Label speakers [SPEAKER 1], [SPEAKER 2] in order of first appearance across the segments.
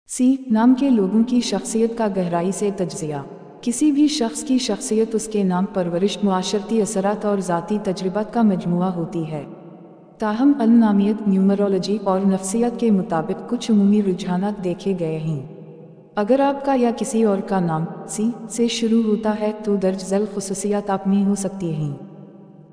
[SPEAKER 1] सी नाम के लोगों की शख्सियत का गहराई से तज्ज़िया। किसी भी शख्स की शख्सियत उसके नाम, परवरिश, मुआशरती असरात और ज़ाती तजर्बात का मजमूआ होती है। ताहम अलनामियत, न्यूमरोलॉजी और नफ्सियात के मुताबिक कुछ उमूमी रुझानात देखे गए हैं। अगर आपका या किसी और का नाम सी से शुरू होता है तो दर्ज ज़ैल खुसूसियात आप में हो सकती हैं।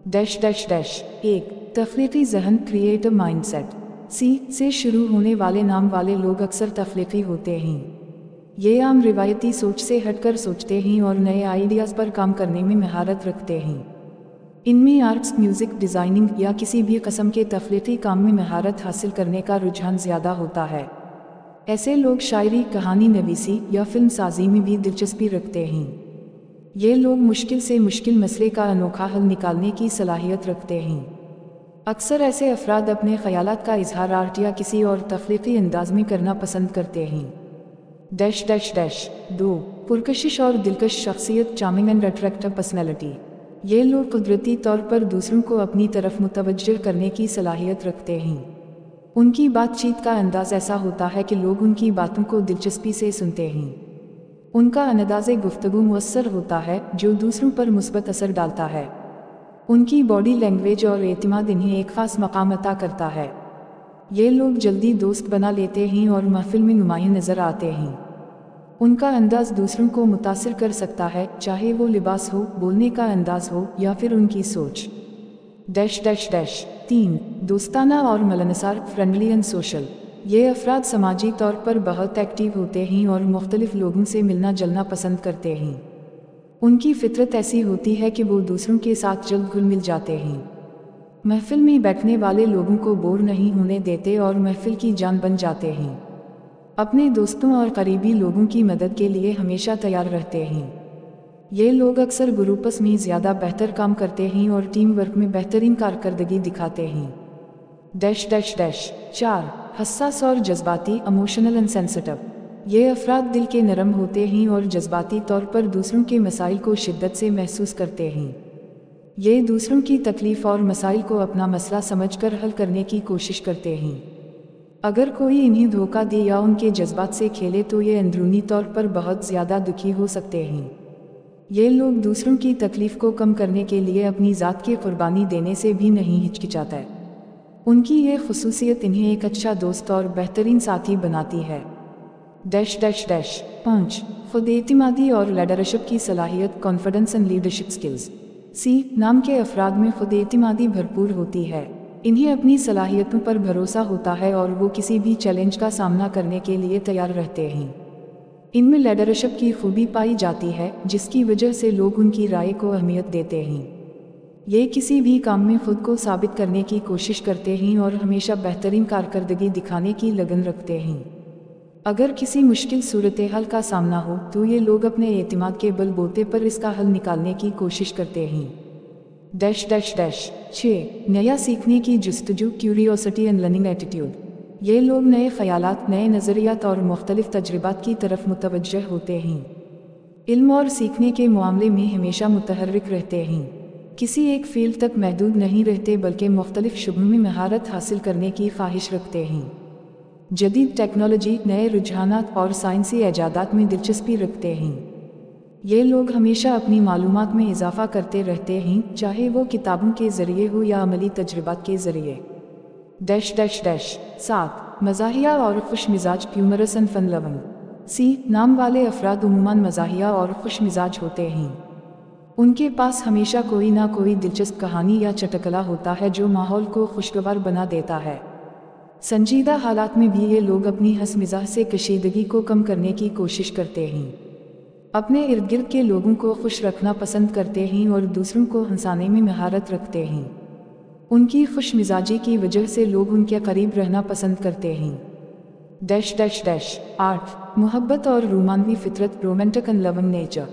[SPEAKER 1] Dash dash dash. 1. तख्लीकी जहन, क्रिएटिव माइंडसेट। सी से शुरू होने वाले नाम वाले लोग अक्सर तख्लीकी होते हैं। ये आम रिवायती सोच से हटकर सोचते हैं और नए आइडियाज़ पर काम करने में महारत रखते हैं। इनमें आर्ट्स, म्यूज़िक, डिज़ाइनिंग या किसी भी किस्म के तख्लीकी काम में महारत हासिल करने का रुझान ज़्यादा होता है। ऐसे लोग शायरी, कहानी नवीसी या फिल्म साजी में भी दिलचस्पी रखते हैं। ये लोग मुश्किल से मुश्किल मसले का अनोखा हल निकालने की सलाहियत रखते हैं। अक्सर ऐसे अफराद अपने ख़यालात का इजहार आर्ट या किसी और तख्लीकी अंदाज में करना पसंद करते हैं। Dash dash dash. 2. पुरकशिश और दिलकश शख्सियत, चार्मिंग एंड अट्रैक्टिव पर्सनैलिटी। ये लोग कुदरती तौर पर दूसरों को अपनी तरफ मुतवज्जह करने की सलाहियत रखते हैं। उनकी बातचीत का अंदाज़ ऐसा होता है कि लोग उनकी बातों को दिलचस्पी से सुनते हैं। उनका अंदाज़े गुफ्तगू मुअस्सर होता है जो दूसरों पर मुस्बत असर डालता है। उनकी बॉडी लैंग्वेज और एतमाद इन्हें एक ख़ास मकाम अता करता है। ये लोग जल्दी दोस्त बना लेते हैं और महफिल में नुमायां नज़र आते हैं। उनका अंदाज दूसरों को मुतासिर कर सकता है, चाहे वो लिबास हो, बोलने का अंदाज हो या फिर उनकी सोच। Dash dash dash. 3. दोस्ताना और मिलनसार, फ्रेंडली एंड सोशल। ये अफराद समाजी तौर पर बहुत एक्टिव होते हैं और मुख्तलिफ लोगों से मिलना जुलना पसंद करते हैं। उनकी फितरत ऐसी होती है कि वो दूसरों के साथ जल्द घुल मिल जाते हैं। महफिल में बैठने वाले लोगों को बोर नहीं होने देते और महफिल की जान बन जाते हैं। अपने दोस्तों और करीबी लोगों की मदद के लिए हमेशा तैयार रहते हैं। ये लोग अक्सर ग्रुप्स में ज़्यादा बेहतर काम करते हैं और टीम वर्क में बेहतरीन कारकर्दगी दिखाते हैं। Dash dash dash. 4. हसास और जज्बाती, इमोशनल एंड सेंसिटिव। ये अफराद दिल के नरम होते हैं और जज्बाती तौर पर दूसरों के मसाइल को शिद्दत से महसूस करते हैं। ये दूसरों की तकलीफ़ और मसाइल को अपना मसला समझकर हल करने की कोशिश करते हैं। अगर कोई इन्हें धोखा दे या उनके जज्बात से खेले तो ये अंदरूनी तौर पर बहुत ज़्यादा दुखी हो सकते हैं। ये लोग दूसरों की तकलीफ़ को कम करने के लिए अपनी ज़ात की कुर्बानी देने से भी नहीं हिचकिचाते। उनकी ये खुसूसियत इन्हें एक अच्छा दोस्त और बेहतरीन साथी बनाती है। Dash dash dash. 5. खुद एतमादी और लीडरशिप की सलाहियत, कॉन्फिडेंस एंड लीडरशिप स्किल्स। सी नाम के अफराद में खुद एतमादी भरपूर होती है। इन्हें अपनी सलाहियतों पर भरोसा होता है और वो किसी भी चैलेंज का सामना करने के लिए तैयार रहते हैं। इनमें लीडरशिप की खूबी पाई जाती है जिसकी वजह से लोग उनकी राय को अहमियत देते हैं। ये किसी भी काम में खुद को साबित करने की कोशिश करते हैं और हमेशा बेहतरीन कारकर्दगी दिखाने की लगन रखते हैं। अगर किसी मुश्किल सूरत हाल का सामना हो तो ये लोग अपने एतमाद के बलबूते पर इसका हल निकालने की कोशिश करते हैं। Dash dash dash. 6. नया सीखने की जुस्तजू, क्यूरियोसिटी एंड लर्निंग एटीट्यूड। ये लोग नए ख़यालात, नए नज़रियात और मुख्तलिफ तजर्बात की तरफ मुतवज्जह होते हैं। इल्म और सीखने के मामले में हमेशा मुतहर्रिक रहते हैं। किसी एक फील्ड तक महदूद नहीं रहते बल्कि मुख्तलिफ शुबों में महारत हासिल करने की ख्वाहिश रखते हैं। जदीद टेक्नोलॉजी, नए रुझानात और साइंसी ऐजादात में दिलचस्पी रखते हैं। ये लोग हमेशा अपनी मालूमात में इजाफा करते रहते हैं, चाहे वो किताबों के ज़रिए हो या अमली तजर्बात के ज़रिए। Dash dash dash. 7. मज़ाहिया और खुश मिजाज, ह्यूमरस एंड फन लविंग। सी नाम वाले अफराद उमूमन मज़ाहिया और खुश मिजाज होते हैं। उनके पास हमेशा कोई ना कोई दिलचस्प कहानी या चटकला होता है जो माहौल को खुशगवार बना देता है। संजीदा हालात में भी ये लोग अपनी हंस मिजाज से कशीदगी को कम करने की कोशिश करते हैं। अपने इर्द गिर्द के लोगों को खुश रखना पसंद करते हैं और दूसरों को हंसाने में महारत रखते हैं। उनकी खुश मिजाजी की वजह से लोग उनके करीब रहना पसंद करते हैं। Dash dash dash. 8. मोहब्बत और रोमानवी फितरत, रोमांटिक एंड लविंग नेचर।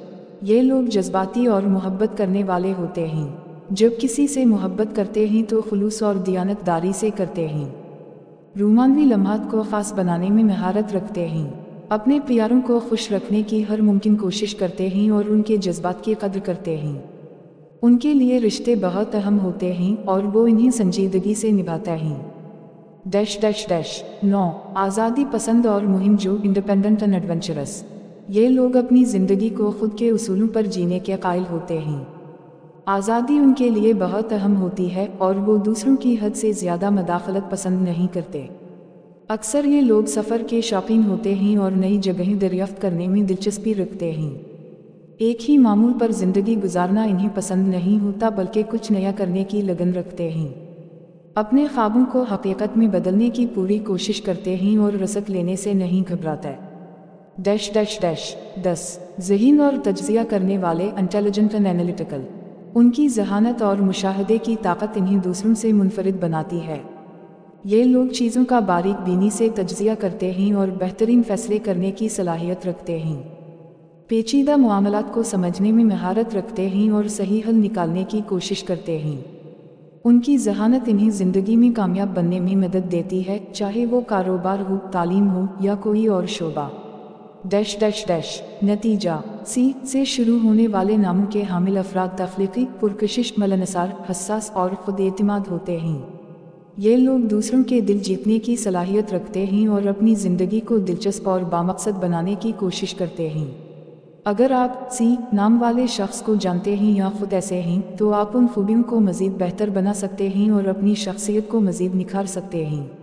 [SPEAKER 1] ये लोग जज्बाती और मोहब्बत करने वाले होते हैं। जब किसी से मोहब्बत करते हैं तो खुलूस और दियानतदारी से करते हैं। रोमानवी लम्हात को ख़ास बनाने में महारत रखते हैं। अपने प्यारों को खुश रखने की हर मुमकिन कोशिश करते हैं और उनके जज्बात की कद्र करते हैं। उनके लिए रिश्ते बहुत अहम होते हैं और वो इन्हें संजीदगी से निभाते हैं। डैश डैश डैश 9 आज़ादी पसंद और मुहिम जो इंडिपेंडेंट एंड एडवेंचरस। ये लोग अपनी ज़िंदगी को खुद के उसूलों पर जीने के कायल होते हैं। आज़ादी उनके लिए बहुत अहम होती है और वो दूसरों की हद से ज़्यादा मदाखलत पसंद नहीं करते। अक्सर ये लोग सफ़र के शौकीन होते हैं और नई जगहें दरियाफ्त करने में दिलचस्पी रखते हैं। एक ही मामूल पर ज़िंदगी गुजारना इन्हें पसंद नहीं होता, बल्कि कुछ नया करने की लगन रखते हैं। अपने ख्वाबों को हकीकत में बदलने की पूरी कोशिश करते हैं और रसक लेने से नहीं घबराते। डैश डैश डैश 10 ज़हीन और तज्ज़िया करने वाले, इंटेलिजेंट एंड एनालिटिकल। उनकी ज़हानत और मुशाहदे की ताकत इन्हें दूसरों से मुनफरिद बनाती है। ये लोग चीज़ों का बारीक बीनी से तज्ज़िया करते हैं और बेहतरीन फ़ैसले करने की सलाहियत रखते हैं। पेचीदा मामलात को समझने में महारत रखते हैं और सही हल निकालने की कोशिश करते हैं। उनकी ज़हानत इन्हें ज़िंदगी में कामयाब बनने में मदद देती है, चाहे वो कारोबार हो, तालीम हो या कोई और शोबा। डैश डैश डैश नतीजा सी से शुरू होने वाले नामों के हामिल अफराद तख्लीकी, पुरकशिश, मिलनसार, हसास और खुद एतमाद होते हैं। ये लोग दूसरों के दिल जीतने की सलाहियत रखते हैं और अपनी ज़िंदगी को दिलचस्प और बामकसद बनाने की कोशिश करते हैं। अगर आप सी नाम वाले शख्स को जानते हैं या खुद ऐसे हैं, तो आप उन खूबियों को मज़ीद बेहतर बना सकते हैं और अपनी शख्सियत को मज़ीद निखार सकते हैं।